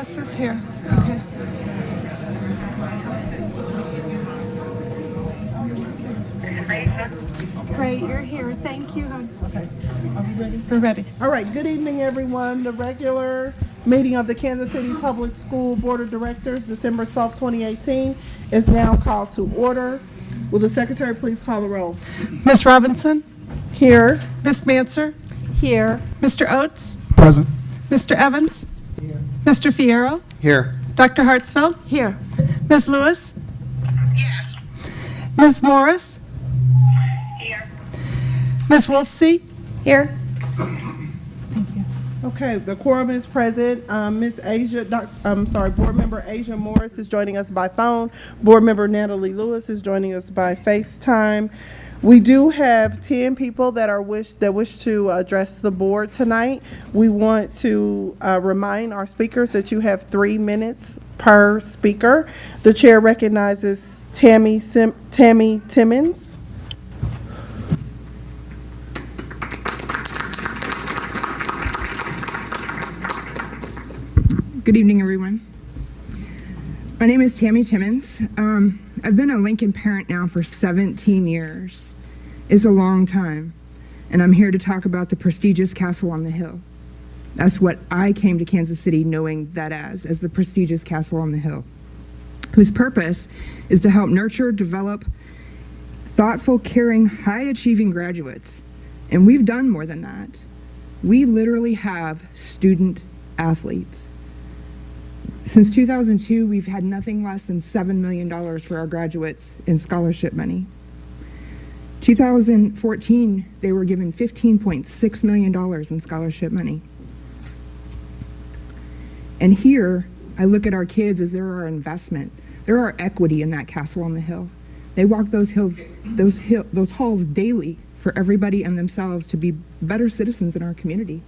bus is here. Okay. Great, you're here. Thank you, hon. Okay, are we ready? We're ready. All right, good evening, everyone. The regular meeting of the Kansas City Public School Board of Directors, December 12, 2018, is now called to order. Will the secretary please call the roll? Ms. Robinson? Here. Ms. Manser? Here. Mr. Oates? Present. Mr. Evans? Here. Mr. Fierro? Here. Dr. Hartsfeld? Here. Ms. Lewis? Yes. Ms. Morris? Here. Ms. Wolfsey? Here. Okay, the quorum is present. Board Member Asia Morris is joining us by phone. Board Member Natalie Lewis is joining us by FaceTime. We do have 10 people that wish to address the board tonight. We want to remind our speakers that you have 3 minutes per speaker. The chair recognizes Tammy Timmons. Good evening, everyone. My name is Tammy Timmons. I've been a Lincoln parent now for 17 years. It's a long time, and I'm here to talk about the prestigious Castle on the Hill. That's what I came to Kansas City knowing that as the prestigious Castle on the Hill, whose purpose is to help nurture, develop thoughtful, caring, high-achieving graduates. And we've done more than that. We literally have student athletes. Since 2002, we've had nothing less than $7 million for our graduates in scholarship money. 2014, they were given $15.6 million in scholarship money. And here, I look at our kids as they're our investment. They're our equity in that castle on the hill. They walk those halls daily for everybody and themselves to be better citizens in our community.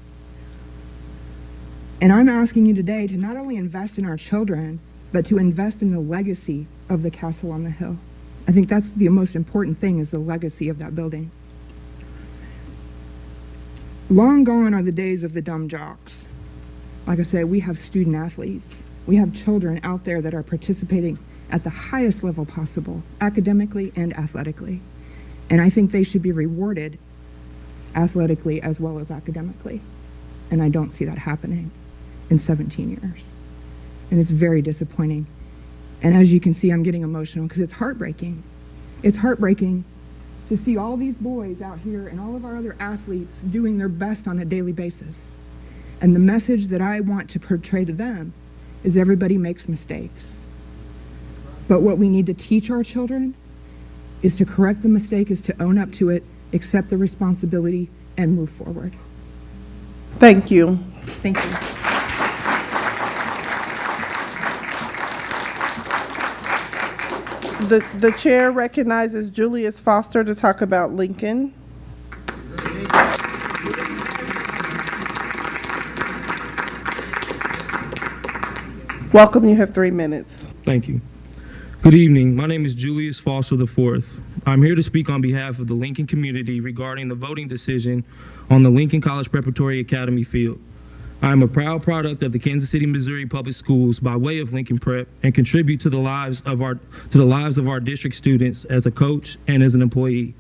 And I'm asking you today to not only invest in our children, but to invest in the legacy of the Castle on the Hill. I think that's the most important thing, is the legacy of that building. Long gone are the days of the dumb jocks. Like I said, we have student athletes. We have children out there that are participating at the highest level possible, academically and athletically. And I think they should be rewarded athletically as well as academically. And I don't see that happening in 17 years. And it's very disappointing. And as you can see, I'm getting emotional because it's heartbreaking. It's heartbreaking to see all these boys out here and all of our other athletes doing their best on a daily basis. And the message that I want to portray to them is everybody makes mistakes. But what we need to teach our children is to correct the mistake, is to own up to it, accept the responsibility, and move forward. Thank you. Thank you. The chair recognizes Julius Foster to talk about Lincoln. Welcome, you have 3 minutes. Thank you. Good evening. My name is Julius Foster IV. I'm here to speak on behalf of the Lincoln community regarding the voting decision on the Lincoln College Preparatory Academy field. I am a proud product of the Kansas City, Missouri Public Schools by way of Lincoln Prep, and contribute to the lives of our district students as a coach and as an employee.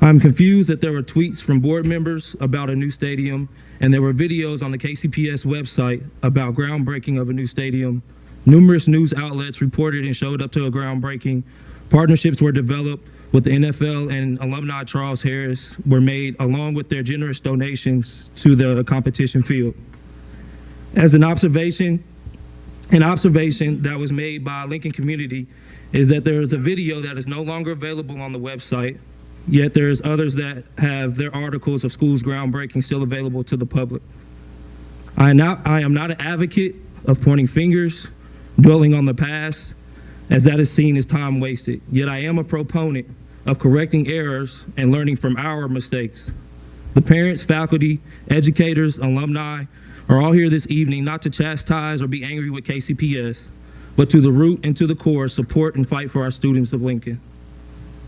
I'm confused that there were tweets from board members about a new stadium, and there were videos on the KCPS website about groundbreaking of a new stadium. Numerous news outlets reported and showed up to a groundbreaking. Partnerships were developed with the NFL, and alumni Charles Harris were made, along with their generous donations to the competition field. As an observation that was made by Lincoln community is that there is a video that is no longer available on the website, yet there's others that have their articles of schools groundbreaking still available to the public. I am not an advocate of pointing fingers, dwelling on the past, as that is seen as time wasted. Yet I am a proponent of correcting errors and learning from our mistakes. The parents, faculty, educators, alumni are all here this evening not to chastise or be angry with KCPS, but to the root and to the core, support and fight for our students of Lincoln.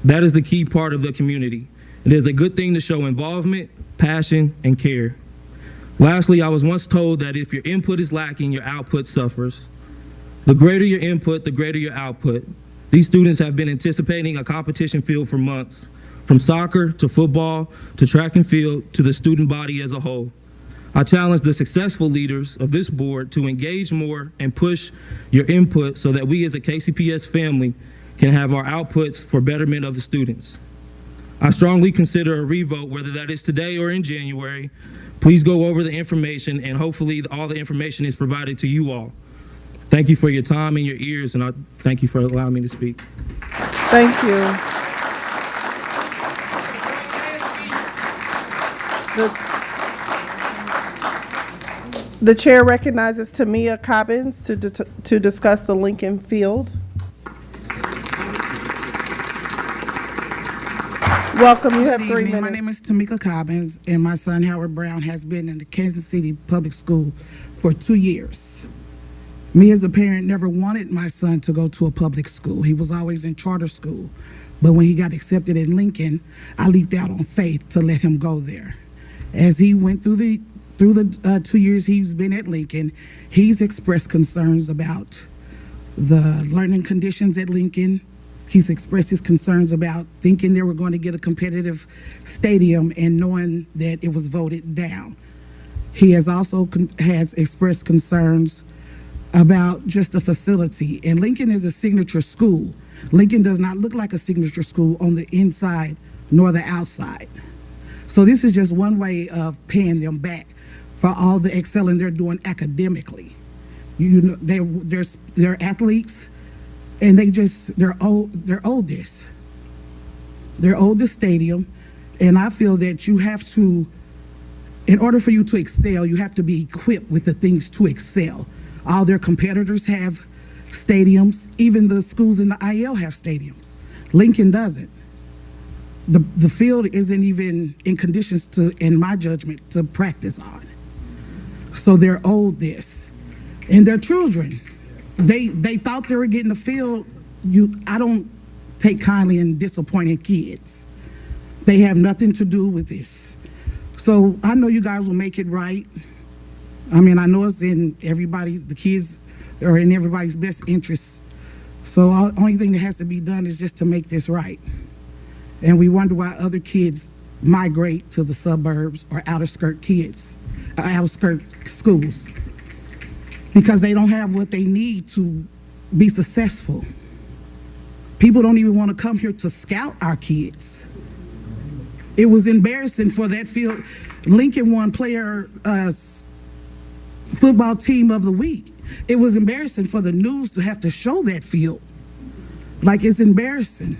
That is the key part of the community. It is a good thing to show involvement, passion, and care. Lastly, I was once told that if your input is lacking, your output suffers. The greater your input, the greater your output. These students have been anticipating a competition field for months, from soccer to football to track and field to the student body as a whole. I challenge the successful leaders of this board to engage more and push your input so that we as a KCPS family can have our outputs for betterment of the students. I strongly consider a revote, whether that is today or in January. Please go over the information, and hopefully all the information is provided to you all. Thank you for your time and your ears, and I thank you for allowing me to speak. Thank you. The chair recognizes Tammy Timmons to discuss the Lincoln Field. Welcome, you have 3 Good evening. minutes. My name is Tamika Cobbins, and my son Howard Brown has been in the Kansas City Public School for 2 years. Me as a parent never wanted my son to go to a public school. He was always in charter school. But when he got accepted at Lincoln, I leaped out on faith to let him go there. As he went through the 2 years he's been at Lincoln, he's expressed concerns about the learning conditions at Lincoln. He's expressed his concerns about thinking they were going to get a competitive stadium and knowing that it was voted down. He has also has expressed concerns about just the facility. And Lincoln is a signature school. Lincoln does not look like a signature school on the inside nor the outside. So this is just one way of paying them back for all the excelling they're doing academically. You know, they're athletes. And they're owed this. They're owed the stadium, and I feel that you have to, in order for you to excel, you have to be equipped with the things to excel. All their competitors have stadiums. Even the schools in the IL have stadiums. Lincoln doesn't. The field isn't even in conditions to, in my judgment, to practice on. So they're owed this. And their children, they thought they were getting the field. I don't take kindly in disappointing kids. They have nothing to do with this. So I know you guys will make it right. I mean, I know it's in the kids are in everybody's best interests. So the only thing that has to be done is just to make this right. And we wonder why other kids migrate to the suburbs or outer skirt schools. Because they don't have what they need to be successful. People don't even want to come here to scout our kids. It was embarrassing for that field. Lincoln won player football team of the week. It was embarrassing for the news to have to show that field. Like, it's embarrassing.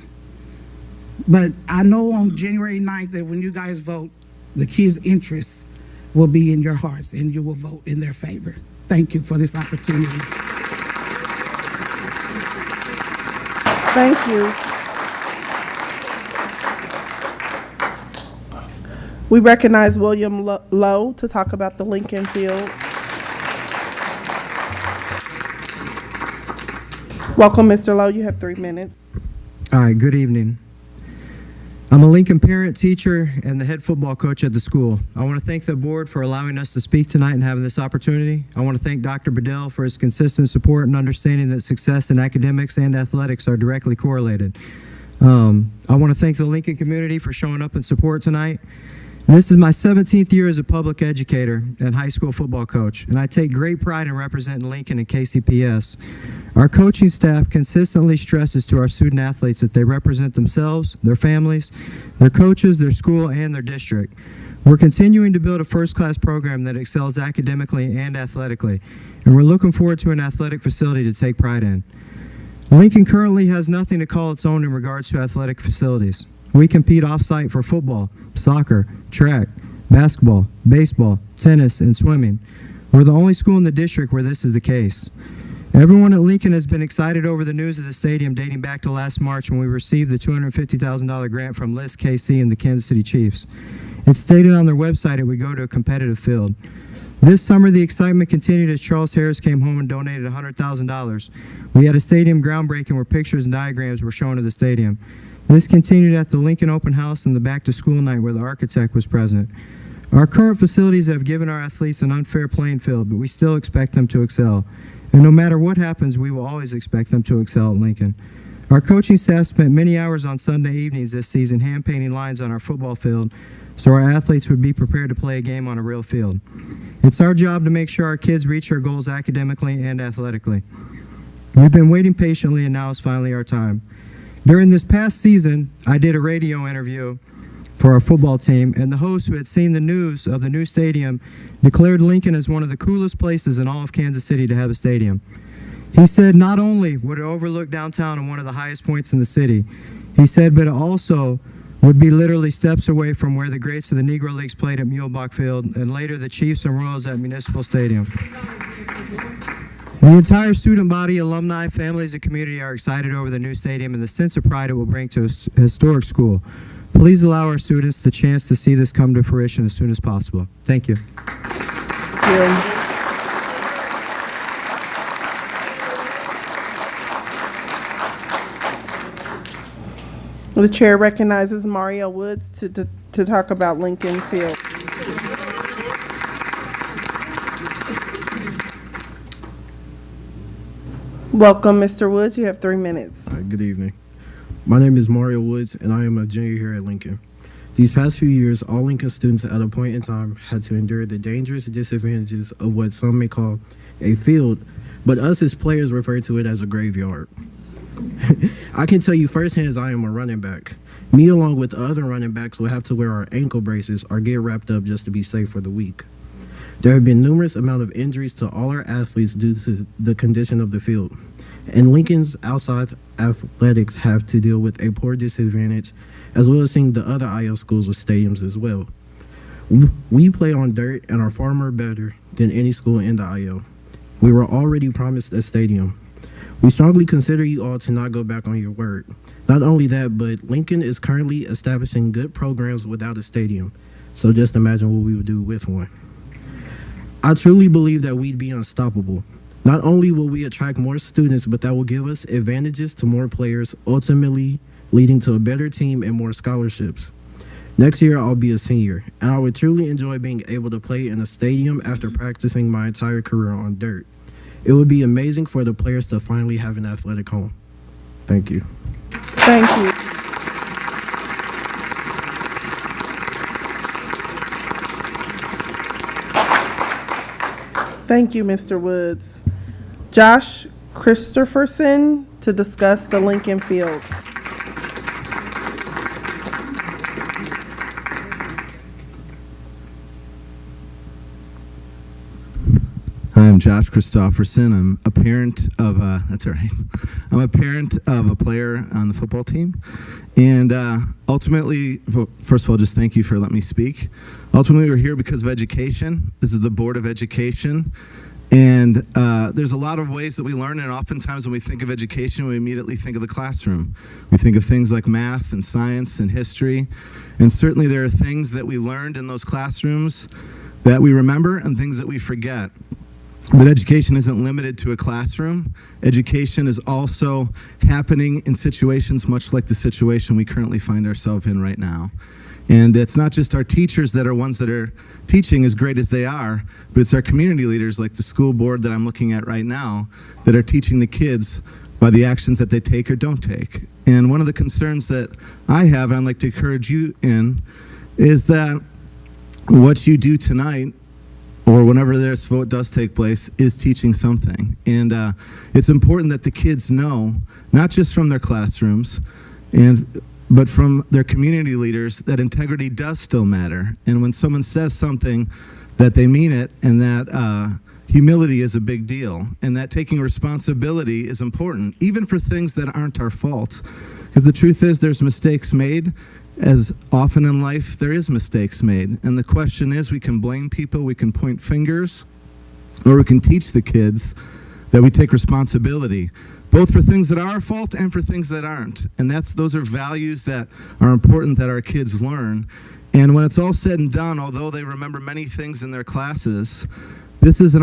But I know on January 9th that when you guys vote, the kids' interests will be in your hearts and you will vote in their favor. Thank you for this opportunity. Thank you. We recognize William Lowe to talk about the Lincoln Field. Welcome, Mr. Lowe. You have 3 minutes. All right, good evening. I'm a Lincoln parent, teacher, and the head football coach at the school. I want to thank the board for allowing us to speak tonight and having this opportunity. I want to thank Dr. Bedell for his consistent support and understanding that success in academics and athletics are directly correlated. I want to thank the Lincoln community for showing up in support tonight. And this is my 17th year as a public educator and high school football coach, and I take great pride in representing Lincoln and KCPS. Our coaching staff consistently stresses to our student athletes that they represent themselves, their families, their coaches, their school, and their district. We're continuing to build a first-class program that excels academically and athletically, and we're looking forward to an athletic facility to take pride in. Lincoln currently has nothing to call its own in regards to athletic facilities. We compete off-site for football, soccer, track, basketball, baseball, tennis, and swimming. We're the only school in the district where this is the case. Everyone at Lincoln has been excited over the news of the stadium dating back to last March when we received the $250,000 grant from List KC and the Kansas City Chiefs. It's stated on their website it would go to a competitive field. This summer, the excitement continued as Charles Harris came home and donated $100,000. We had a stadium groundbreaking where pictures and diagrams were shown of the stadium. This continued at the Lincoln Open House and the Back to School Night where the architect was present. Our current facilities have given our athletes an unfair playing field, but we still expect them to excel. And no matter what happens, we will always expect them to excel at Lincoln. Our coaching staff spent many hours on Sunday evenings this season hand-painting lines on our football field so our athletes would be prepared to play a game on a real field. It's our job to make sure our kids reach their goals academically and athletically. We've been waiting patiently, and now is finally our time. During this past season, I did a radio interview for our football team, and the host, who had seen the news of the new stadium, declared Lincoln as one of the coolest places in all of Kansas City to have a stadium. He said not only would it overlook downtown and one of the highest points in the city, he said, but it also would be literally steps away from where the greats of the Negro Leagues played at Muehlebach Field, and later the Chiefs and Royals at Municipal Stadium. The entire student body, alumni, families, and community are excited over the new stadium and the sense of pride it will bring to a historic school. Please allow our students the chance to see this come to fruition as soon as possible. Thank you. Thank you. The chair recognizes Mario Woods to talk about Lincoln Field. Welcome, Mr. Woods. You have 3 minutes. Good evening. My name is Mario Woods, and I am a junior here at Lincoln. These past few years, all Lincoln students at a point in time had to endure the dangerous disadvantages of what some may call a field, but us as players refer to it as a graveyard. I can tell you firsthand, as I am a running back. Me, along with other running backs, will have to wear our ankle braces or get wrapped up just to be safe for the week. There have been numerous amount of injuries to all our athletes due to the condition of the field. And Lincoln's outside athletics have to deal with a poor disadvantage, as well as seeing the other IL schools with stadiums as well. We play on dirt and are far more better than any school in the IL. We were already promised a stadium. We strongly consider you all to not go back on your word. Not only that, but Lincoln is currently establishing good programs without a stadium. So just imagine what we would do with one. I truly believe that we'd be unstoppable. Not only will we attract more students, but that will give us advantages to more players, ultimately leading to a better team and more scholarships. Next year, I'll be a senior, and I would truly enjoy being able to play in a stadium after practicing my entire career on dirt. It would be amazing for the players to finally have an athletic home. Thank you. Thank you. Thank you, Mr. Woods. Josh Kristofferson to discuss the Lincoln Field. Hi, I'm Josh Kristofferson. I'm a parent of that's all right. I'm a parent of a player on the football team, and ultimately, first of all, just thank you for letting me speak. Ultimately, we're here because of education. This is the Board of Education, and there's a lot of ways that we learn, and oftentimes when we think of education, we immediately think of the classroom. We think of things like math and science and history, and certainly there are things that we learned in those classrooms that we remember and things that we forget. But education isn't limited to a classroom. Education is also happening in situations much like the situation we currently find ourselves in right now. And it's not just our teachers that are ones that are teaching as great as they are, but it's our community leaders like the school board that I'm looking at right now that are teaching the kids by the actions that they take or don't take. And one of the concerns that I have, and I'd like to encourage you in, is that what you do tonight or whenever this vote does take place, is teaching something. And it's important that the kids know, not just from their classrooms, but from their community leaders, that integrity does still matter. And when someone says something, that they mean it, and that humility is a big deal, and that taking responsibility is important, even for things that aren't our fault. Because the truth is, there's mistakes made. As often in life, there is mistakes made. And the question is, we can blame people, we can point fingers, or we can teach the kids that we take responsibility, both for things that are our fault and for things that aren't. And those are values that are important that our kids learn. And when it's all said and done, although they remember many things in their classes, This is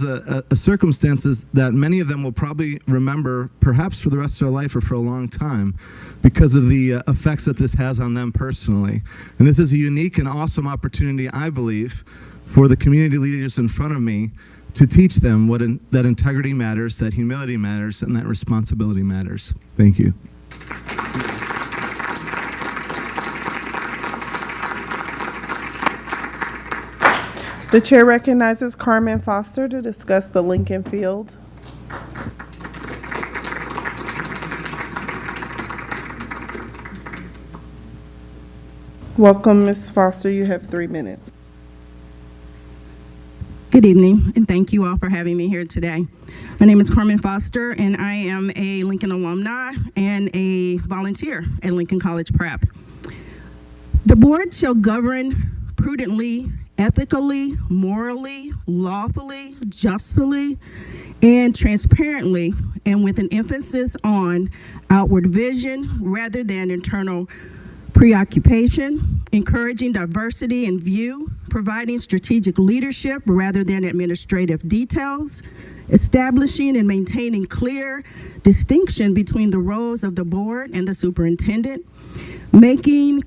a circumstances that many of them will probably remember, perhaps for the rest of their life or for a long time, because of the effects that this has on them personally. And this is a unique and awesome opportunity, I believe, for the community leaders in front of me to teach them that integrity matters, that humility matters, and that responsibility matters. Thank you. The chair recognizes Carmen Foster to discuss the Lincoln Field. Welcome, Ms. Foster. You have 3 minutes. Good evening, and thank you all for having me here today. My name is Carmen Foster, and I am a Lincoln alumni and a volunteer at Lincoln College Prep. The board shall govern prudently, ethically, morally, lawfully, justly, and transparently, and with an emphasis on outward vision rather than internal preoccupation, encouraging diversity in view, providing strategic leadership rather than administrative details, establishing and maintaining clear distinction between the roles of the board and the superintendent, making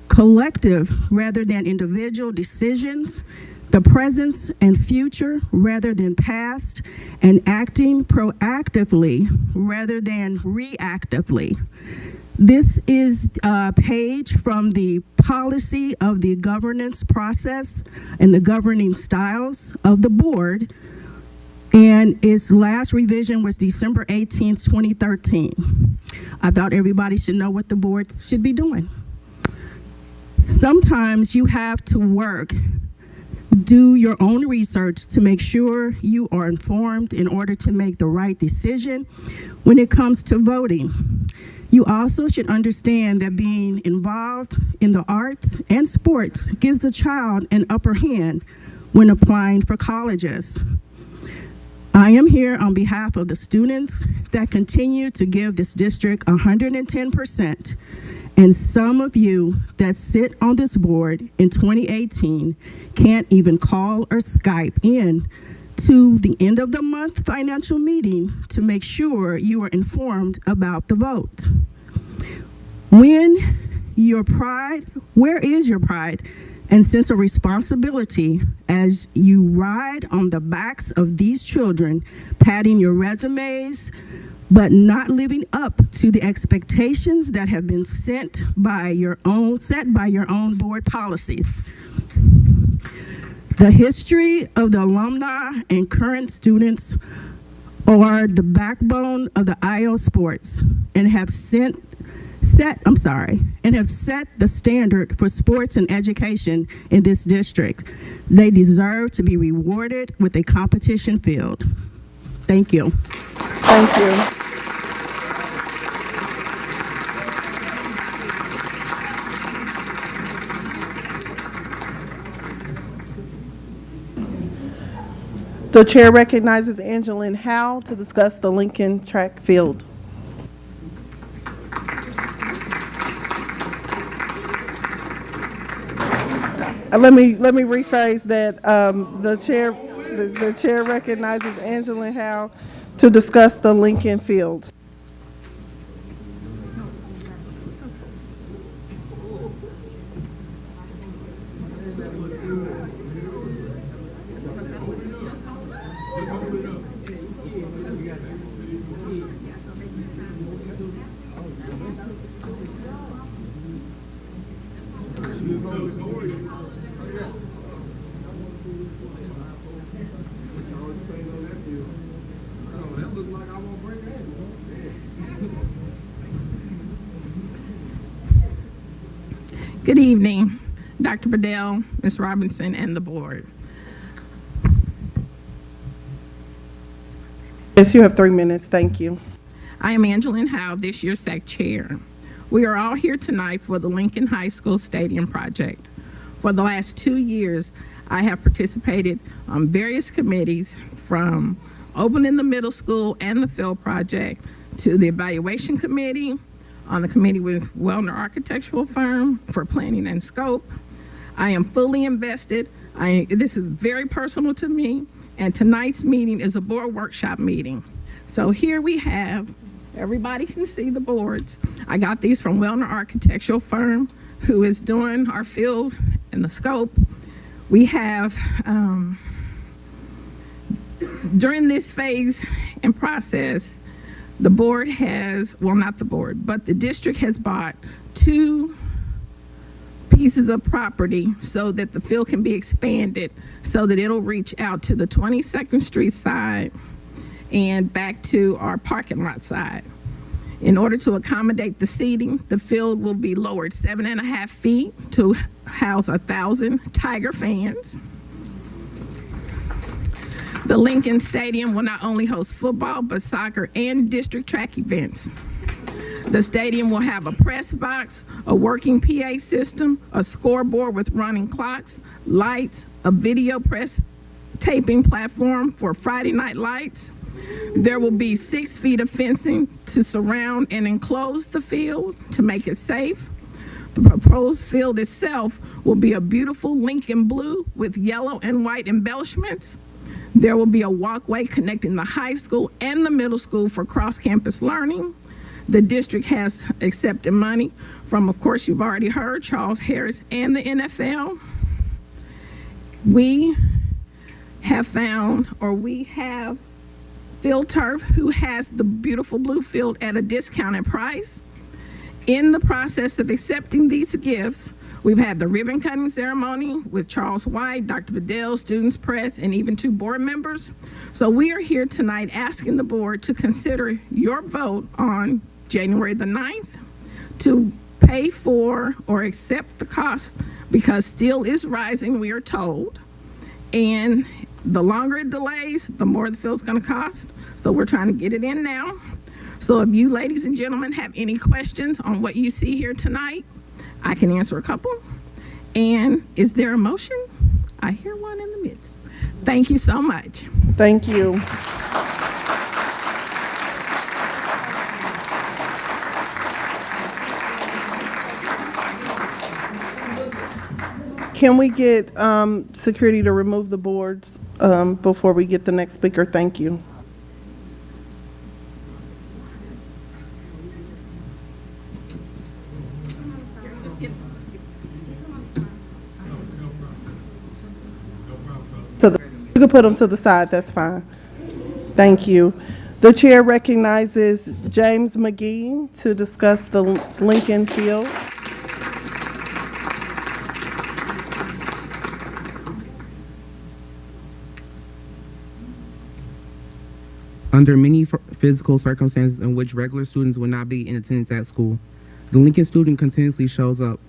collective rather than individual decisions, the present and future rather than past, and acting proactively rather than reactively. This is a page from the policy of the governance process and the governing styles of the board, and its last revision was December 18th, 2013. I thought everybody should know what the board should be doing. Sometimes you have to do your own research to make sure you are informed in order to make the right decision when it comes to voting. You also should understand that being involved in the arts and sports gives a child an upper hand when applying for colleges. I am here on behalf of the students that continue to give this district 110%, and some of you that sit on this board in 2018 can't even call or Skype in to the end of the month financial meeting to make sure you are informed about the vote. Where is your pride and sense of responsibility as you ride on the backs of these children, padding your resumes, but not living up to the expectations that have been set by your own board policies? The history of the alumni and current students are the backbone of the IO sports and have set the standard for sports and education in this district. They deserve to be rewarded with a competition field. Thank you. Thank you. The chair recognizes Angeline Howe to discuss the Lincoln track field. Let me rephrase that. The chair recognizes Angeline Howe to discuss the Lincoln field. Good evening, Dr. Bedell, Ms. Robinson, and the board. Yes, you have 3 minutes. Thank you. I am Angeline Howe, this year's SAC chair. We are all here tonight for the Lincoln High School Stadium project. For the last 2 years, I have participated on various committees, from opening the middle school and the field project to the evaluation committee, on the committee with Wellner Architectural Firm for planning and scope. I am fully invested. This is very personal to me, and tonight's meeting is a board workshop meeting. So here we have, everybody can see the boards. I got these from Wellner Architectural Firm, who is doing our field and the scope. We have, during this phase and process, the board has, well, not the board, but the district has bought 2 pieces of property so that the field can be expanded so that it'll reach out to the 22nd Street side and back to our parking lot side. In order to accommodate the seating, the field will be lowered 7.5 feet to house 1,000 Tiger fans. The Lincoln Stadium will not only host football, but soccer and district track events. The stadium will have a press box, a working PA system, a scoreboard with running clocks, lights, a video press taping platform for Friday night lights. There will be 6 feet of fencing to surround and enclose the field to make it safe. The proposed field itself will be a beautiful Lincoln blue with yellow and white embellishments. There will be a walkway connecting the high school and the middle school for cross-campus learning. The district has accepted money from, of course, you've already heard, Charles Harris and the NFL. We have found, or we have Field Turf, who has the beautiful blue field at a discounted price. In the process of accepting these gifts, we've had the ribbon cutting ceremony with Charles White, Dr. Bedell, students press, and even 2 board members. So we are here tonight asking the board to consider your vote on January the 9th to pay for or accept the cost, because steel is rising, we are told. And the longer it delays, the more the field's gonna cost. So we're trying to get it in now. So if you ladies and gentlemen have any questions on what you see here tonight, I can answer a couple. And is there a motion? I hear one in the midst. Thank you so much. Thank you. Can we get security to remove the boards before we get the next speaker? Thank you. You can put them to the side, that's fine. Thank you. The chair recognizes James McGann to discuss the Lincoln Field. Under many physical circumstances in which regular students will not be in attendance at school, the Lincoln student continuously shows up.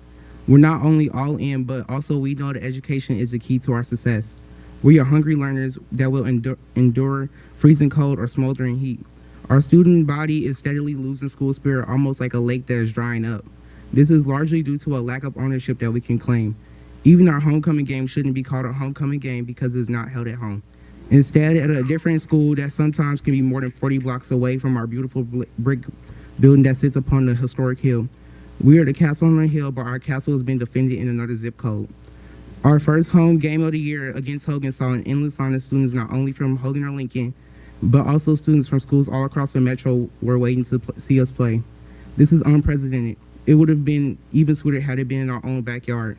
We're not only all in, but also we know that education is the key to our success. We are hungry learners that will endure freezing cold or smoldering heat. Our student body is steadily losing school spirit, almost like a lake that is drying up. This is largely due to a lack of ownership that we can claim. Even our homecoming game shouldn't be called a homecoming game because it's not held at home. Instead, at a different school that sometimes can be more than 40 blocks away from our beautiful brick building that sits upon the historic hill. We are the castle on the hill, but our castle has been defended in another zip code. Our first home game of the year against Hogan saw an endless line of students not only from Hogan or Lincoln, but also students from schools all across the metro were waiting to see us play. This is unprecedented. It would have been even sweeter had it been in our own backyard.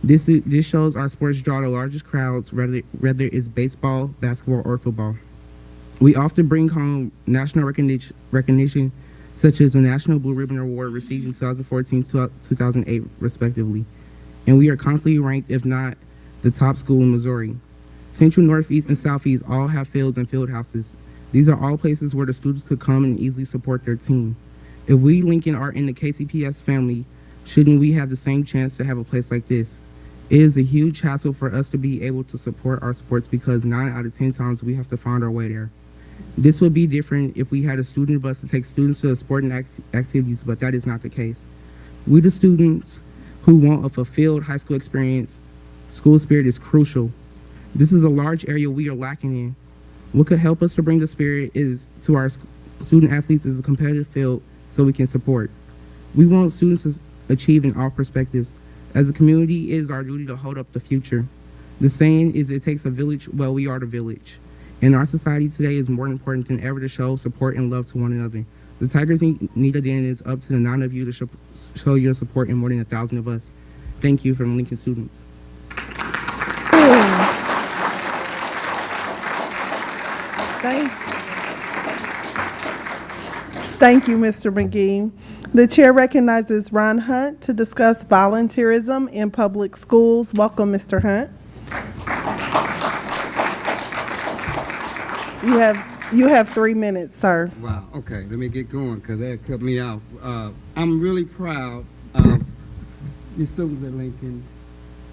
This shows our sports draw the largest crowds, whether it's baseball, basketball, or football. We often bring home national recognition, such as the National Blue Ribbon Award received in 2014 to 2008, respectively. And we are constantly ranked, if not the top school in Missouri. Central, Northeast, and Southeast all have fields and field houses. These are all places where the students could come and easily support their team. If we, Lincoln, are in the KCPS family, shouldn't we have the same chance to have a place like this? It is a huge hassle for us to be able to support our sports because 9 out of 10 times we have to find our way there. This would be different if we had a student bus to take students to the sporting activities, but that is not the case. We, the students who want a fulfilled high school experience, school spirit is crucial. This is a large area we are lacking in. What could help us to bring the spirit is to our student athletes is a competitive field so we can support. We want students to achieve in all perspectives. As a community, it is our duty to hold up the future. The saying is, it takes a village. Well, we are the village. In our society today, it's more important than ever to show support and love to one another. The Tigers need a day, and it's up to the 9 of you to show your support in more than 1,000 of us. Thank you from Lincoln students. Thank you, Mr. McGann. The chair recognizes Ron Hunt to discuss volunteerism in public schools. Welcome, Mr. Hunt. You have 3 minutes, sir. Wow. Okay, let me get going because that cut me off. I'm really proud of your students at Lincoln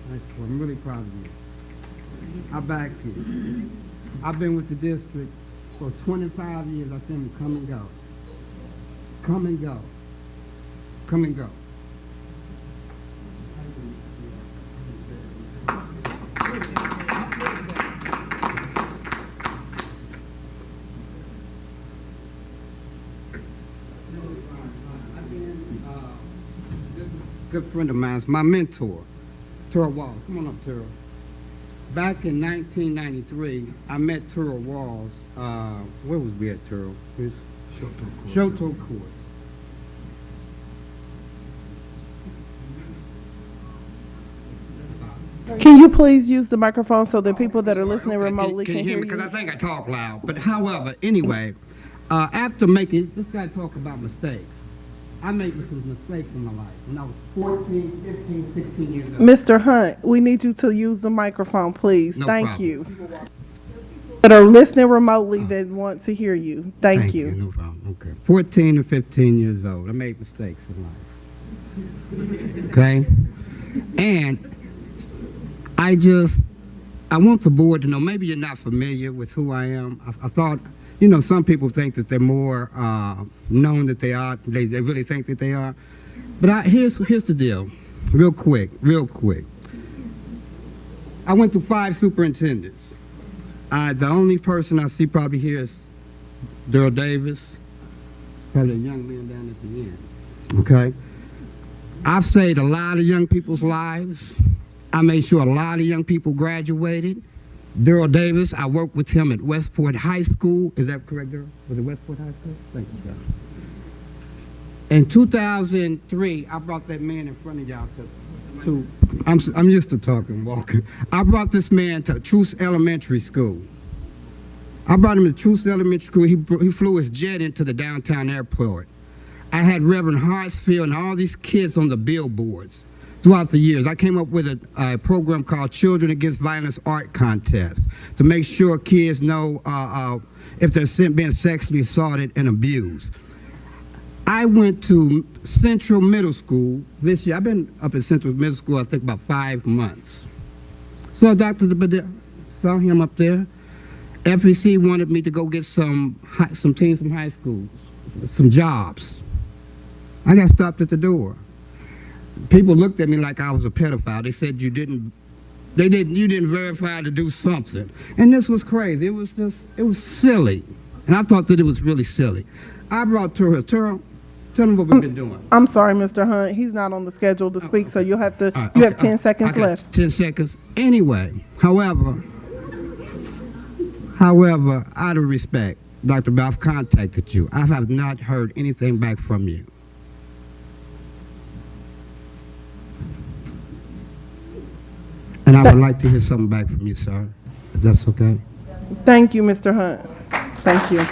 High School. I'm really proud of you. I back you. I've been with the district for 25 years. I've seen them come and go. Come and go. Come and go. This is a good friend of mine, my mentor, Terrell Walls. Come on up, Terrell. Back in 1993, I met Terrell Walls. Where was we at, Terrell? Shoto Court. Can you please use the microphone so that people that are listening remotely Can you hear me? Because you? I think I talk loud. But however, anyway, after making, this guy talk about mistakes. I made some mistakes in my life when I was 14, 15, 16 years old. Mr. Hunt, we need you to use the microphone, please. No Thank problem. you. That are listening remotely that want to hear you. Thank you. No problem. Okay. 14 to 15 years old. I made mistakes in life. Okay? And I want the board to know, maybe you're not familiar with who I am. I thought, you know, some people think that they're more known that they are. They really think that they are. But here's the deal, real quick. I went through 5 superintendents. The only person I see probably here is Daryl Davis, probably a young man down at the end. Okay? I've saved a lot of young people's lives. I made sure a lot of young people graduated. Daryl Davis, I worked with him at Westport High School. Is that correct, Daryl? Was it Westport High School? Thank you, sir. In 2003, I brought that man in front of y'all to I'm used to talking, walking. I brought this man to Truce Elementary School. I brought him to Truce Elementary School. He flew his jet into the downtown airport. I had Reverend Hartsfield and all these kids on the billboards. Throughout the years, I came up with a program called Children Against Violence Art Contest to make sure kids know if they're being sexually assaulted and abused. I went to Central Middle School this year. I've been up at Central Middle School, I think, about 5 months. So Dr. Bedell, saw him up there. FEC wanted me to go get some teens from high schools, some jobs. I got stopped at the door. People looked at me like I was a pedophile. They said you didn't verify to do something. And this was crazy. It was silly. And I thought that it was really silly. I brought Terrell. Terrell, tell them what we've been doing. I'm sorry, Mr. Hunt. He's not on the schedule to speak, so you'll have to. You have 10 seconds left. 10 seconds. Anyway, however, out of respect, Dr. Bell, I've contacted you. I have not heard anything back from you. And I would like to hear something back from you, sir, if that's okay. Thank you, Mr. Hunt. Thank you.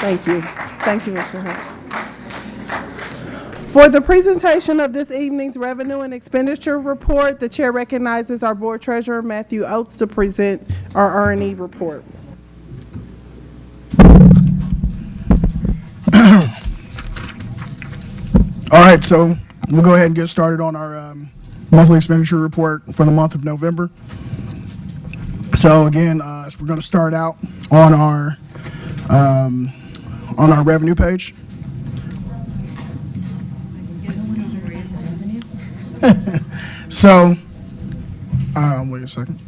Thank you. Thank you, Mr. Hunt. For the presentation of this evening's revenue and expenditure report, the chair recognizes our board treasurer, Matthew Oates, to present our R&E report. All right, so we'll go ahead and get started on our monthly expenditure report for the month of November. So again, so we're going to start out on our revenue page. So, wait a second.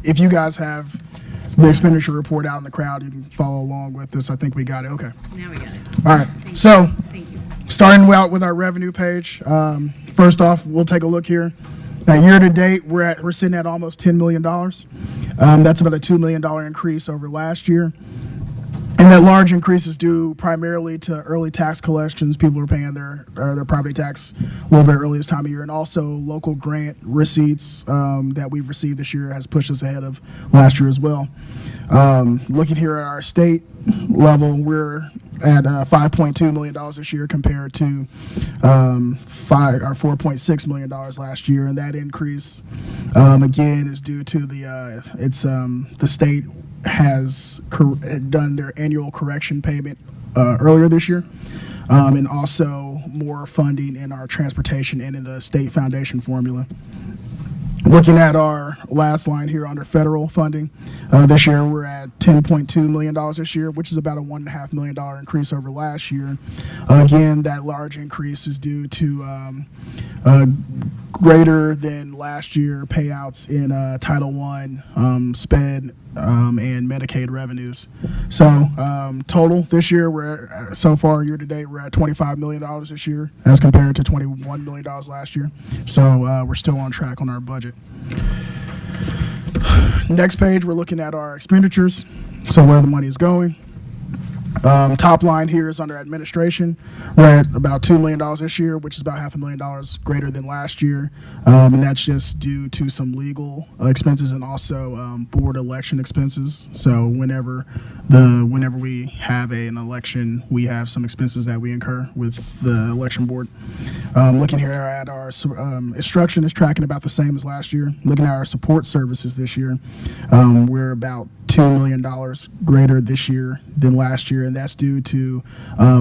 If you guys have the expenditure report out in the crowd, you can follow along with this. I think we got it. Okay. Now we got it. All right. Starting out with our revenue page. First off, we'll take a look here. Now, year to date, we're sitting at almost $10 million. That's about a $2 million increase over last year. And that large increase is due primarily to early tax collections. People are paying their property tax a little bit early this time of year, and also local grant receipts that we've received this year has pushed us ahead of last year as well. Looking here at our state level, we're at $5.2 million this year compared to $4.6 million last year, and that increase again is due to the state has done their annual correction payment earlier this year, and also more funding in our transportation and in the state foundation formula. Looking at our last line here under federal funding, this year we're at $10.2 million this year, which is about a $1.5 million increase over last year. Again, that large increase is due to greater than last year payouts in Title I, SPED, and Medicaid revenues. So total this year, so far year to date, we're at $25 million this year as compared to $21 million last year. So we're still on track on our budget. Next page, we're looking at our expenditures, so where the money is going. Top line here is under administration. We're at about $2 million this year, which is about $500,000 greater than last year, and that's just due to some legal expenses and also board election expenses. So whenever we have an election, we have some expenses that we incur with the election board. Looking here at our instruction is tracking about the same as last year. Looking at our support services this year, we're about $2 million greater this year than last year, and that's due to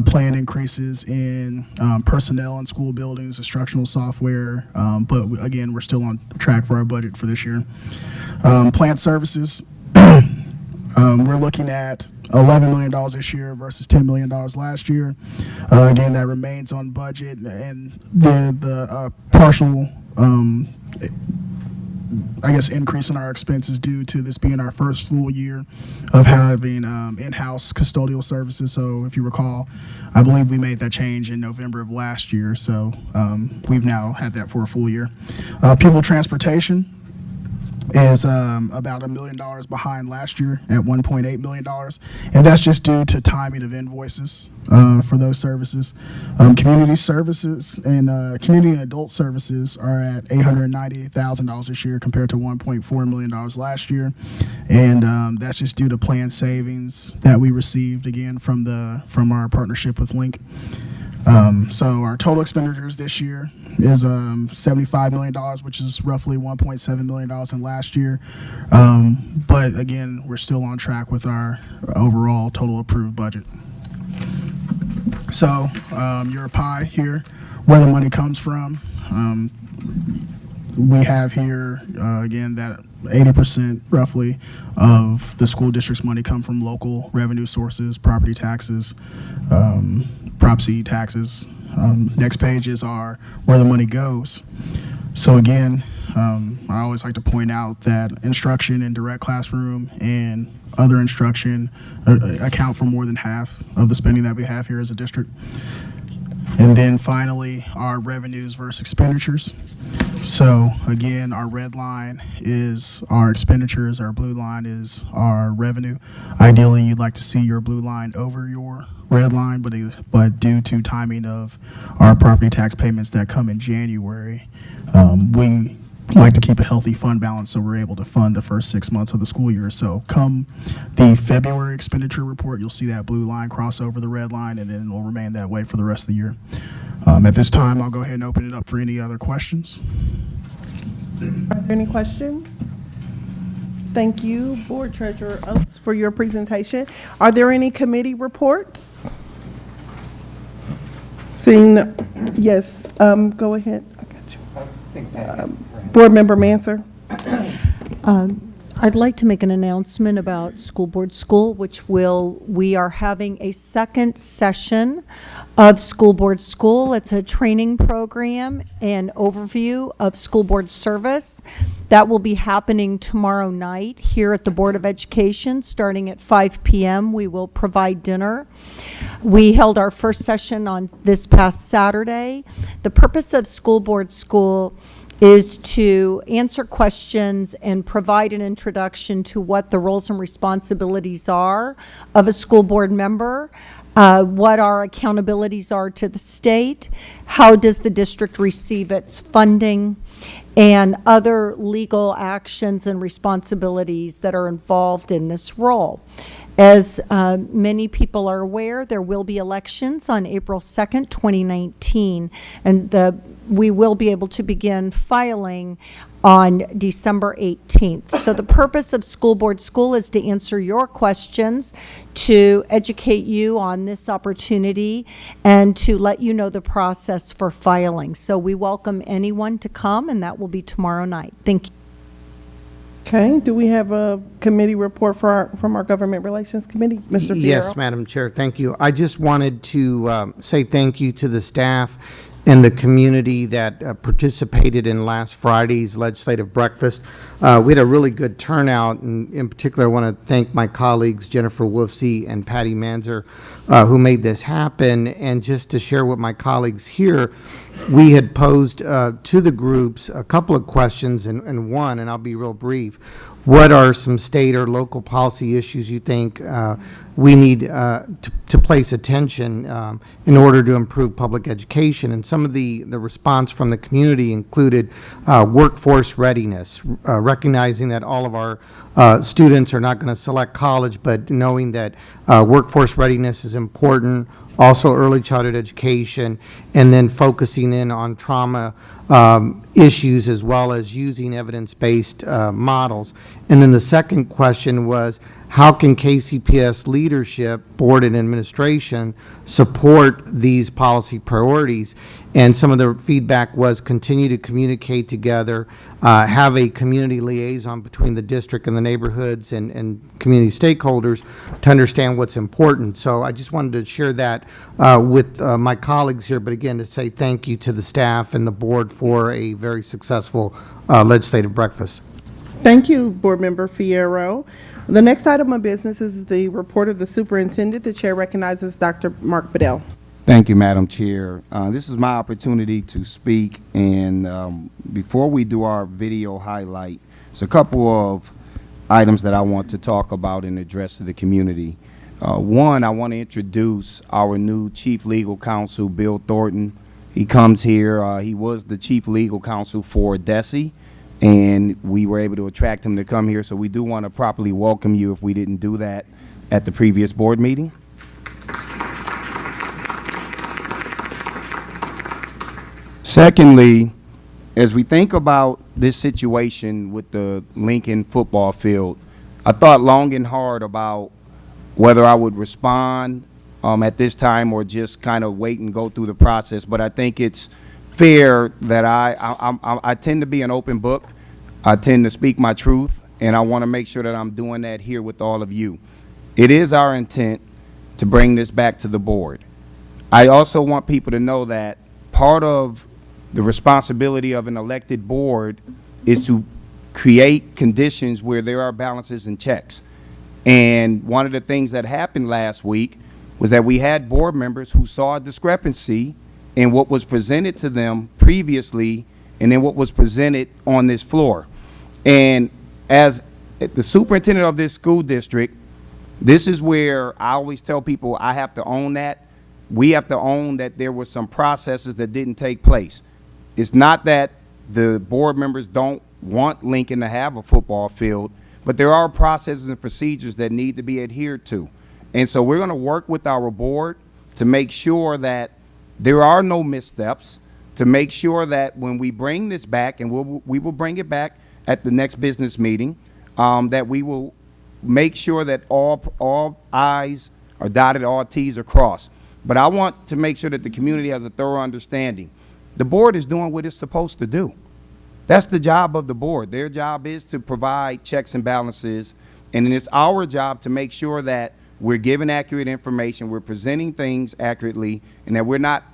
planned increases in personnel and school buildings, instructional software, but again, we're still on track for our budget for this year. Plant services, we're looking at $11 million this year versus $10 million last year. Again, that remains on budget, and the partial increase in our expenses due to this being our first full year of having in-house custodial services. So if you recall, I believe we made that change in November of last year. So we've now had that for a full year. People transportation is about $1 million behind last year at $1.8 million, and that's just due to timing of invoices for those services. Community services and community and adult services are at $898,000 this year compared to $1.4 million last year, and that's just due to planned savings that we received again from our partnership with Link. So our total expenditures this year is $75 million, which is roughly $1.7 million in last year. But again, we're still on track with our overall total approved budget. So your pie here, where the money comes from. We have here, again, that 80% roughly of the school district's money come from local revenue sources, property taxes, Prop C taxes. Next page is where the money goes. So again, I always like to point out that instruction in direct classroom and other instruction account for more than half of the spending that we have here as a district. And then finally, our revenues versus expenditures. So again, our red line is our expenditures, our blue line is our revenue. Ideally, you'd like to see your blue line over your red line, but due to timing of our property tax payments that come in January, we like to keep a healthy fund balance so we're able to fund the first 6 months of the school year. So come the February expenditure report, you'll see that blue line cross over the red line, and then it will remain that way for the rest of the year. At this time, I'll go ahead and open it up for any other questions. Are there any questions? Thank you, Board Treasurer Oates, for your presentation. Are there any committee reports? Seeing, yes, go ahead. I got you. Board Member Manser. I'd like to make an announcement about School Board School, we are having a second session of School Board School. It's a training program and overview of school board service. That will be happening tomorrow night here at the Board of Education, starting at 5 p.m. We will provide dinner. We held our first session on this past Saturday. The purpose of School Board School is to answer questions and provide an introduction to what the roles and responsibilities are of a school board member, what our accountabilities are to the state, how does the district receive its funding, and other legal actions and responsibilities that are involved in this role. As many people are aware, there will be elections on April 2nd, 2019, and we will be able to begin filing on December 18th. So the purpose of School Board School is to answer your questions, to educate you on this opportunity, and to let you know the process for filing. So we welcome anyone to come, and that will be tomorrow night. Thank you. Okay, do we have a committee report from our Government Relations Committee? Mr. Fierro? Yes, Madam Chair, thank you. I just wanted to say thank you to the staff and the community that participated in last Friday's legislative breakfast. We had a really good turnout, and in particular, I want to thank my colleagues, Jennifer Wolfsey and Patty Manzer, who made this happen. And just to share with my colleagues here, we had posed to the groups a couple of questions, and one, and I'll be real brief. What are some state or local policy issues you think we need to place attention in order to improve public education? And some of the response from the community included workforce readiness, recognizing that all of our students are not going to select college, but knowing that workforce readiness is important, also early childhood education, and then focusing in on trauma issues as well as using evidence-based models. And then the second question was, how can KCPS leadership, board and administration support these policy priorities? And some of the feedback was continue to communicate together, have a community liaison between the district and the neighborhoods and community stakeholders to understand what's important. So I just wanted to share that with my colleagues here, but again, to say thank you to the staff and the board for a very successful legislative breakfast. Thank you, Board Member Fierro. The next item of business is the report of the superintendent. The chair recognizes Dr. Mark Bedell. Thank you, Madam Chair. This is my opportunity to speak, and before we do our video highlight, there's a couple of items that I want to talk about and address to the community. One, I want to introduce our new Chief Legal Counsel, Bill Thornton. He comes here. He was the Chief Legal Counsel for DESE, and we were able to attract him to come here, so we do want to properly welcome you if we didn't do that at the previous board meeting. Secondly, as we think about this situation with the Lincoln football field, I thought long and hard about whether I would respond at this time or just kind of wait and go through the process. But I think it's fair that I tend to be an open book. I tend to speak my truth, and I want to make sure that I'm doing that here with all of you. It is our intent to bring this back to the board. I also want people to know that part of the responsibility of an elected board is to create conditions where there are balances and checks. And one of the things that happened last week was that we had board members who saw a discrepancy in what was presented to them previously and then what was presented on this floor. And as the superintendent of this school district, this is where I always tell people I have to own that. We have to own that there were some processes that didn't take place. It's not that the board members don't want Lincoln to have a football field, but there are processes and procedures that need to be adhered to. And so we're going to work with our board to make sure that there are no missteps, to make sure that when we bring this back, and we will bring it back at the next business meeting, that we will make sure that all I's are dotted, all T's are crossed. But I want to make sure that the community has a thorough understanding. The board is doing what it's supposed to do. That's the job of the board. Their job is to provide checks and balances, and it's our job to make sure that we're giving accurate information, we're presenting things accurately, and that we're not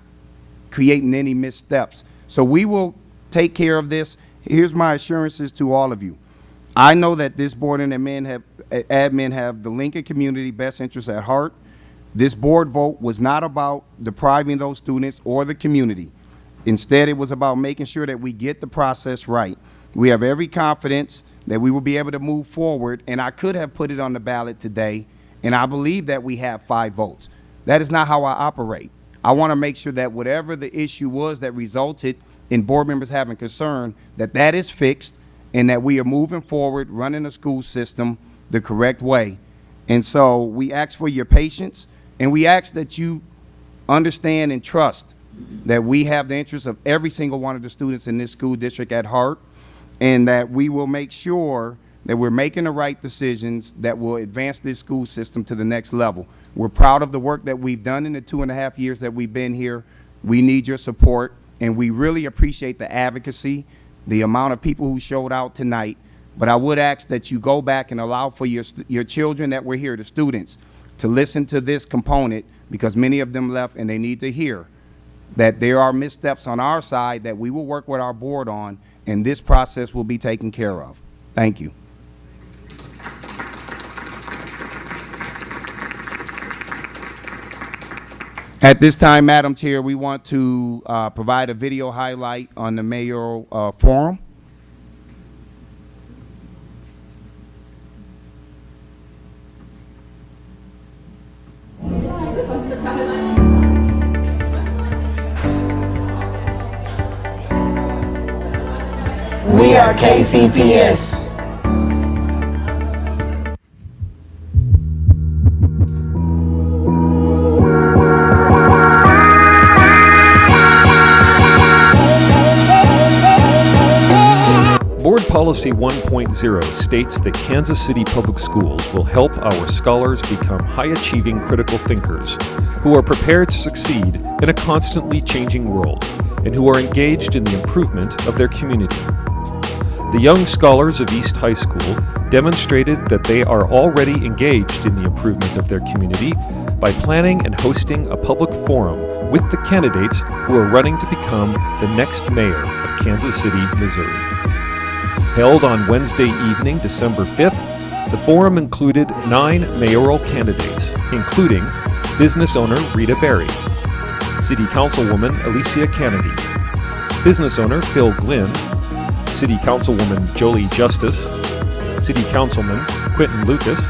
creating any missteps. So we will take care of this. Here's my assurances to all of you. I know that this board and admin have the Lincoln community best interests at heart. This board vote was not about depriving those students or the community. Instead, it was about making sure that we get the process right. We have every confidence that we will be able to move forward, and I could have put it on the ballot today, and I believe that we have 5 votes. That is not how I operate. I want to make sure that whatever the issue was that resulted in board members having concern, that is fixed, and that we are moving forward, running the school system the correct way. And so we ask for your patience, and we ask that you understand and trust that we have the interests of every single one of the students in this school district at heart, and that we will make sure that we're making the right decisions that will advance this school system to the next level. We're proud of the work that we've done in the 2.5 years that we've been here. We need your support, and we really appreciate the advocacy, the amount of people who showed out tonight. But I would ask that you go back and allow for your children that were here, the students, to listen to this component, because many of them left and they need to hear that there are missteps on our side that we will work with our board on, and this process will be taken care of. Thank you. At this time, Madam Chair, we want to provide a video highlight on the Mayoral Forum. We are KCPS. Board Policy 1.0 states that Kansas City Public Schools will help our scholars become high-achieving critical thinkers who are prepared to succeed in a constantly changing world and who are engaged in the improvement of their community. The young scholars of East High School demonstrated that they are already engaged in the improvement of their community by planning and hosting a public forum with the candidates who are running to become the next mayor of Kansas City, Missouri. Held on Wednesday evening, December 5th, the forum included 9 mayoral candidates, including business owner Rita Berry, City Councilwoman Alicia Kennedy, business owner Phil Glynn, City Councilwoman Jolie Justice, City Councilman Quentin Lucas,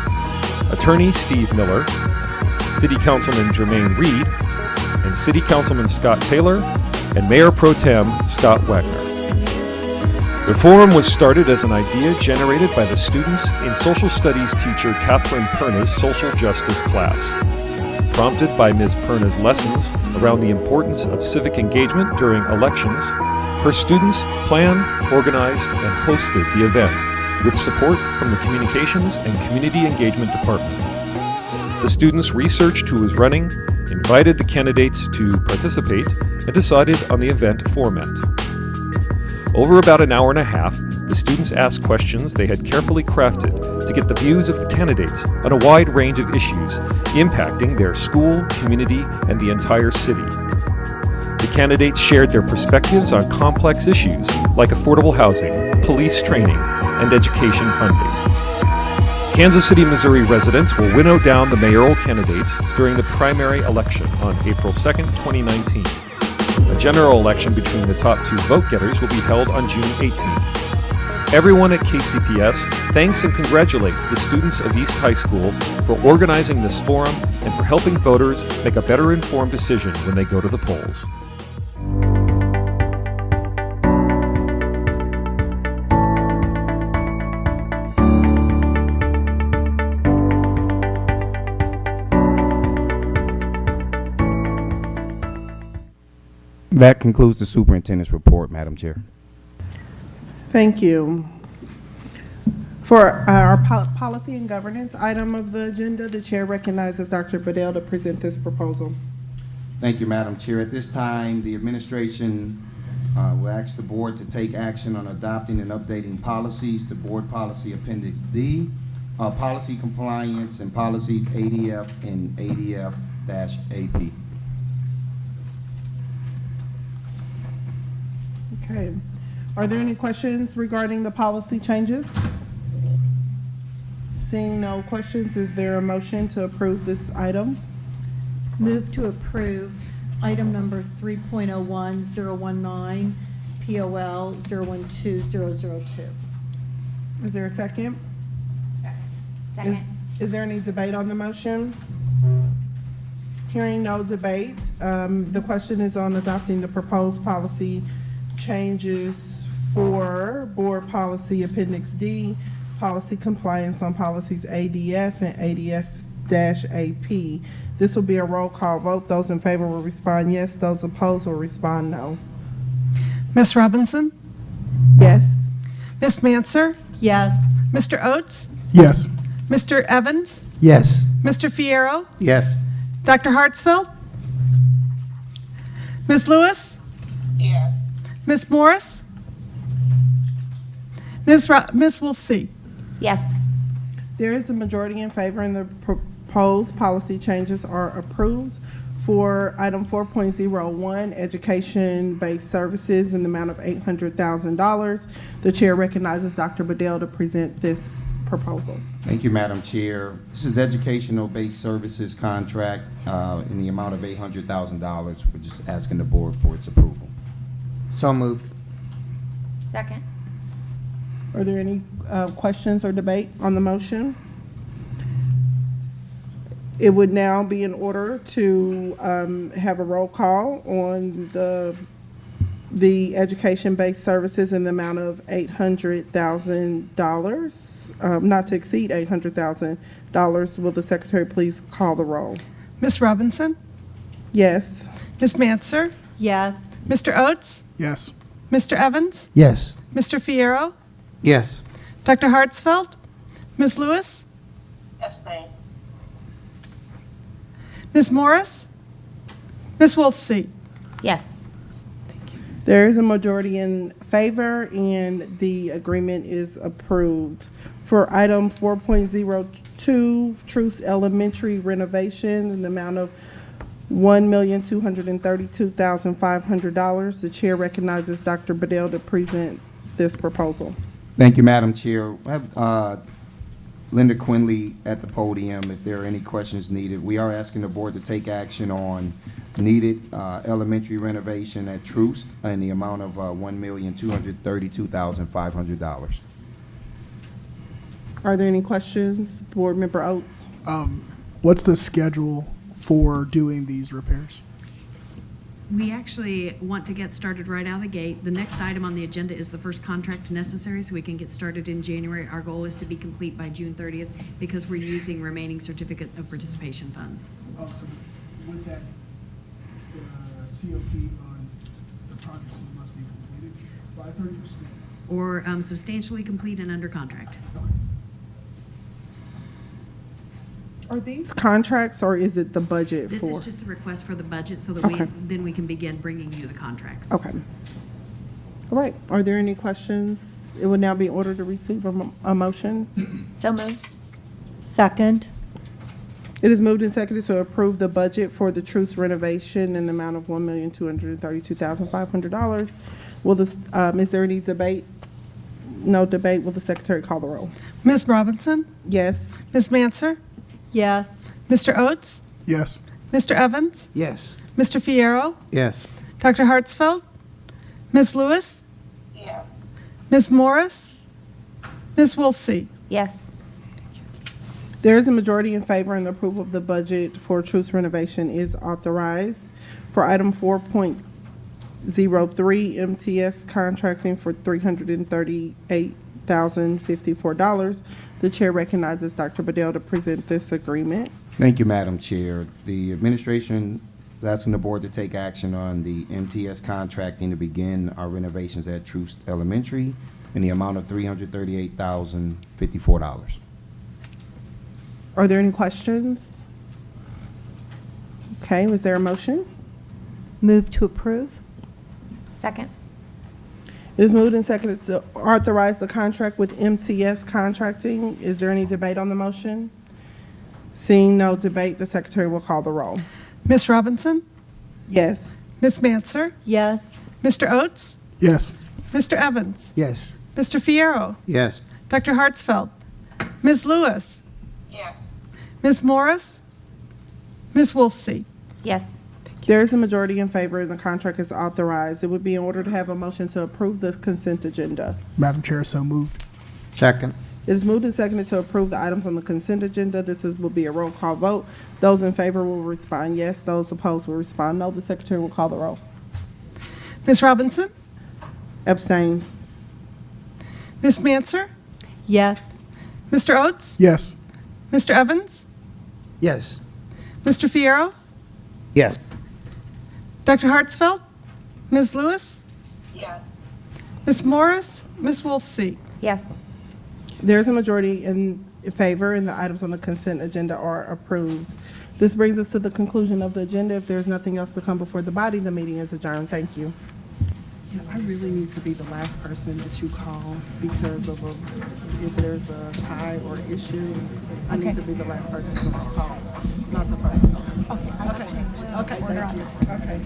Attorney Steve Miller, City Councilman Jermaine Reed, and City Councilman Scott Taylor, and Mayor Pro Tem Scott Wagner. The forum was started as an idea generated by the students in social studies teacher Catherine Perna's social justice class. Prompted by Ms. Perna's lessons around the importance of civic engagement during elections, her students planned, organized, and hosted the event with support from the Communications and Community Engagement Department. The students researched who was running, invited the candidates to participate, and decided on the event format. Over about an hour and a half, the students asked questions they had carefully crafted to get the views of the candidates on a wide range of issues impacting their school, community, and the entire city. The candidates shared their perspectives on complex issues like affordable housing, police training, and education funding. Kansas City, Missouri residents will winnow down the mayoral candidates during the primary election on April 2nd, 2019. A general election between the top 2 vote-getters will be held on June 18th. Everyone at KCPS thanks and congratulates the students of East High School for organizing this forum and for helping voters make a better informed decision when they go to the polls. That concludes the superintendent's report, Madam Chair. Thank you. For our policy and governance item of the agenda, the chair recognizes Dr. Bedell to present this proposal. Thank you, Madam Chair. At this time, the administration We'll ask the board to take action on adopting and updating policies to Board Policy Appendix D, policy compliance, and policies ADF and ADF-AP. Okay. Are there any questions regarding the policy changes? Seeing no questions, is there a motion to approve this item? Move to approve item number 3.01019, POL 012002. Is there a second? Second. Is there any debate on the motion? Hearing no debate, the question is on adopting the proposed policy changes for Board Policy Appendix D, policy compliance on policies ADF and ADF-AP. This will be a roll call vote. Those in favor will respond yes. Those opposed will respond no. Ms. Robinson? Yes. Ms. Manser? Yes. Mr. Oates? Yes. Mr. Evans? Yes. Mr. Fierro? Yes. Dr. Hartsfield? Ms. Lewis? Yes. Ms. Morris? Ms. Wolfsey? Yes. There is a majority in favor and the proposed policy changes are approved. For item 4.01, education-based services in the amount of $800,000, the chair recognizes Dr. Bedell to present this proposal. Thank you, Madam Chair. This is educational-based services contract in the amount of $800,000. We're just asking the board for its approval. So moved. Second. Are there any questions or debate on the motion? It would now be in order to have a roll call on the education-based services in the amount of $800,000, not to exceed $800,000. Will the secretary please call the roll? Ms. Robinson? Yes. Ms. Manser? Yes. Mr. Oates? Yes. Mr. Evans? Yes. Mr. Fierro? Yes. Dr. Hartsfield? Ms. Lewis? Abstain. Ms. Morris? Ms. Wolfsey? Yes. There is a majority in favor and the agreement is approved. For item 4.02, Truce Elementary renovation in the amount of $1,232,500, the chair recognizes Dr. Bedell to present this proposal. Thank you, Madam Chair. I have Linda Quinley at the podium if there are any questions needed. We are asking the board to take action on needed elementary renovation at Troost in the amount of $1,232,500. Are there any questions? Board Member Oates? What's the schedule for doing these repairs? We actually want to get started right out of the gate. The next item on the agenda is the first contract necessary, so we can get started in January. Our goal is to be complete by June 30th because we're using remaining certificate of participation funds. Oh, so with that, COP funds, the project must be completed by 30%. Or substantially complete and under contract. Are these contracts or is it the budget This for? is just a request for the budget so that Okay. then we can begin bringing you the contracts. Okay. All right. Are there any questions? It would now be in order to receive a motion. So moved. Second. It is moved and seconded to approve the budget for the Truce renovation in the amount of $1,232,500. Will this, is there any debate? No debate. Will the secretary call the roll? Ms. Robinson? Yes. Ms. Manser? Yes. Mr. Oates? Yes. Mr. Evans? Yes. Mr. Fierro? Yes. Dr. Hartsfield? Ms. Lewis? Yes. Ms. Morris? Ms. Wolfsey? Yes. There is a majority in favor and the approval of the budget for Truce renovation is authorized. For item 4.03, MTS contracting for $338,054. The chair recognizes Dr. Bedell to present this agreement. Thank you, Madam Chair. The administration is asking the board to take action on the MTS contracting to begin our renovations at Troost Elementary in the amount of $338,054. Are there any questions? Okay, was there a motion? Move to approve. Second. It is moved and seconded to authorize the contract with MTS Contracting. Is there any debate on the motion? Seeing no debate, the secretary will call the roll. Ms. Robinson? Yes. Ms. Manser? Yes. Mr. Oates? Yes. Mr. Evans? Yes. Mr. Fierro? Yes. Dr. Hartsfeld? Ms. Lewis? Yes. Ms. Morris? Ms. Wolfsey? Yes. There is a majority in favor and the contract is authorized. It would be in order to have a motion to approve the consent agenda. Madam Chair, so moved. Second. It is moved and seconded to approve the items on the consent agenda. Will be a roll call vote. Those in favor will respond yes. Those opposed will respond no. The secretary will call the roll. Ms. Robinson? Abstain. Ms. Manser? Yes. Mr. Oates? Yes. Mr. Evans? Yes. Mr. Fierro? Yes. Dr. Hartsfeld? Ms. Lewis? Yes. Ms. Morris? Ms. Wolfsey? Yes. There is a majority in favor and the items on the consent agenda are approved. This brings us to the conclusion of the agenda. If there's nothing else to come before the body, the meeting is adjourned. Thank you. I really need to be the last person that you call because of if there's a tie or issue, I need to be the last person to call, not the first. Okay, thank you. Okay.